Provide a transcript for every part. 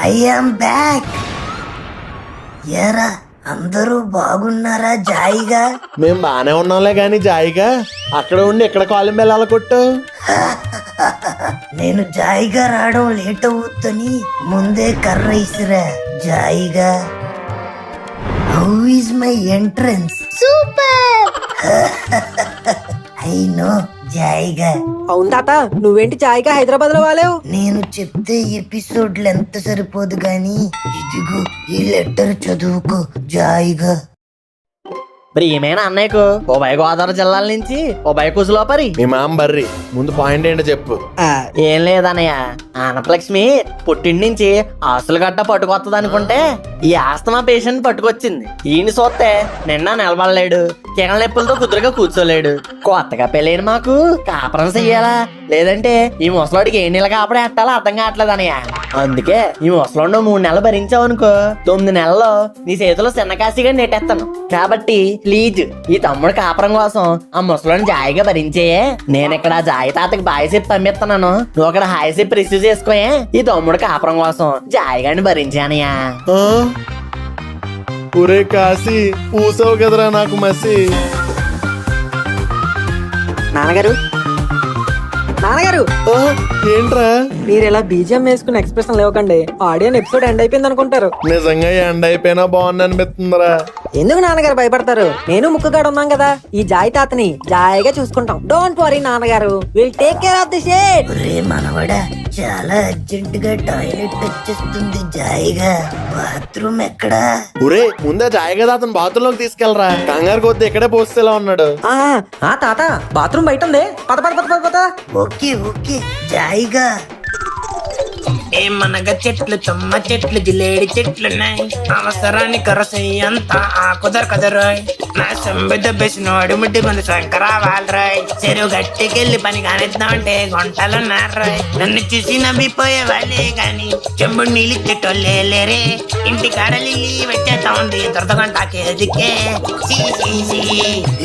I am back. ఏరా అందరూ బాగున్నారా? జాయిగా మేము బానే ఉన్నాంలే గాని జాయిగా అక్కడ ఉండి ఇక్కడ కాలు మెల్లాల కొట్టు. నేను జాయిగా రావడం లేట్ అవుతుందని ముందే కర్ర ఇసిరా. జాయిగా how is my entrance? Super. I know జాయిగా. అవును తాత, నువ్వేంటి జాయిగా హైదరాబాద్ లో వాలేవు? నేను చెప్తే ఎపిసోడ్లు ఎంత సరిపోదు గాని ఇదిగో ఈ లెటర్ చదువుకో జాయిగా. ప్రియమైన అన్నయ్యకు ఉభయ గోదావరి జిల్లాల నుంచి ఉభయ కుసులోపరి. మీ మామ బర్రి ముందు పాయింట్ ఏంటో చెప్పు. ఏం లేదన్నయ్య, ఆనపలక్ష్మి పుట్టింటి నుంచి ఆస్తులు గట్ట పట్టుకొత్తది అనుకుంటే ఈ ఆస్తమా పేషెంట్ పట్టుకొచ్చింది. ఈయన చూస్తే నిన్న నిలబడలేడు, కీళ్ళ నొప్పులతో కుదురుగా కూర్చోలేడు. కొత్తగా పెళ్ళైన మాకు కాపురం చెయ్యాలా లేదంటే ఈ ముసలోడికి ఏ నెల కాపడే ఎట్టాలో అర్థం కావట్లేదు అన్నయ్య. అందుకే ఈ ముసలోడు 3 నెలలు భరించావు అనుకో, 9 నెలల్లో నీ చేతిలో చిన్నకాశిగా నెట్టేస్తాను. కాబట్టి ప్లీజ్ ఈ తమ్ముడు కాపురం కోసం ఆ ముసలోని జాయిగా భరించేయే. నేను ఇక్కడ జాయి తాతకి బాయ్ చెప్పి పంపిస్తున్నాను, నువ్వు అక్కడ హాయ్ చెప్పి రిసీవ్ చేసుకోయే. ఈ తమ్ముడు కాపురం కోసం జాయిగాని భరించానయ్యా. ఒరే కాశీ పూసావు కదరా నాకు మసి. నాన్నగారు నాన్నగారు, ఏంట్రా మీరు ఇలా బీజిఎం వేసుకుని ఎక్స్ప్రెషన్ లేవకండి. ఆడియో ఎపిసోడ్ ఎండ్ అయిపోయింది అనుకుంటారు. నిజంగా ఎండ్ అయిపోయినా బాగుంది అనిపిస్తుందిరా. ఎందుకు నాన్నగారు భయపడతారు? నేను ముక్కుగాడు ఉన్నాం కదా, ఈ జాయి తాతని జాయిగా చూసుకుంటాం. డోంట్ వరీ నాన్నగారు, will take care of the shade. ఒరే మనవడా, చాలా అర్జెంట్ గా టాయిలెట్ వచ్చేస్తుంది. జాయిగా బాత్రూమ్ ఎక్కడా? ఒరే ముందే జాయిగా అతను బాత్రూమ్ లోకి తీసుకెళ్లరా, కంగారు కొద్ది ఇక్కడే పోస్తేలా ఉన్నాడు. ఆ తాత బాత్రూమ్ బయట ఉంది, పద పద పద పద. ఓకే ఓకే జాయిగా. ఏమనగా చెట్లు తుమ్మ చెట్లు జిలేడి చెట్లున్నాయి, అవసరానికి రసయ్యంత ఆకు దొరకదురాయ్. నా సంబి దెబ్బేసినోడు ముడ్డి ముందు శంకరావాలరాయ్. చెరువు గట్టికెళ్ళి పని కానిద్దామంటే గుంటలున్నారాయ్. నన్ను చూసి నవ్విపోయే వాళ్ళే గాని చెంబుడు నీళ్ళు చెట్టోళ్ళే లేరే. ఇంటి కాడలి వచ్చేస్తా ఉంది దొరదగంటాకేదికే.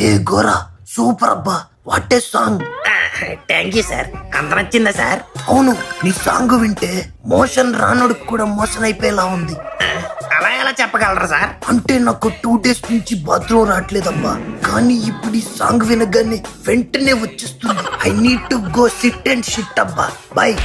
ఏ గోరా సూపర్ అబ్బా, what a song. Thank you sir. అంత నచ్చిందా సార్? అవును, నీ సాంగ్ వింటే మోషన్ రానుడికి కూడా మోషన్ అయిపోయేలా ఉంది. అలా ఎలా చెప్పగలరా సార్? అంటే నాకు 2 days నుంచి బాత్రూమ్ రావట్లేదమ్మా, కానీ ఇప్పుడు ఈ సాంగ్ వినగానే వెంటనే వచ్చేస్తుంది. I need to go SIT and shit అబ్బా. బాయ్.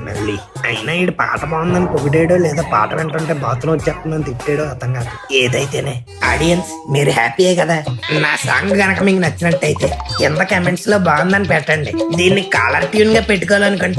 మళ్ళీ అయినా ఈడు పాట బాగుందని పొగిడేడో లేదా పాట వింటుంటే బాత్రూమ్ వచ్చేస్తుందని తిట్టాడో అర్థం కాదు. ఏదైతేనే ఆడియన్స్ మీరు హ్యాపీయే కదా. నా సాంగ్ గనక మీకు నచ్చినట్టయితే కింద కమెంట్స్ లో బాగుందని పెట్టండి. దీన్ని కాలర్ ట్యూన్ గా పెట్టుకోవాలనుకుంటే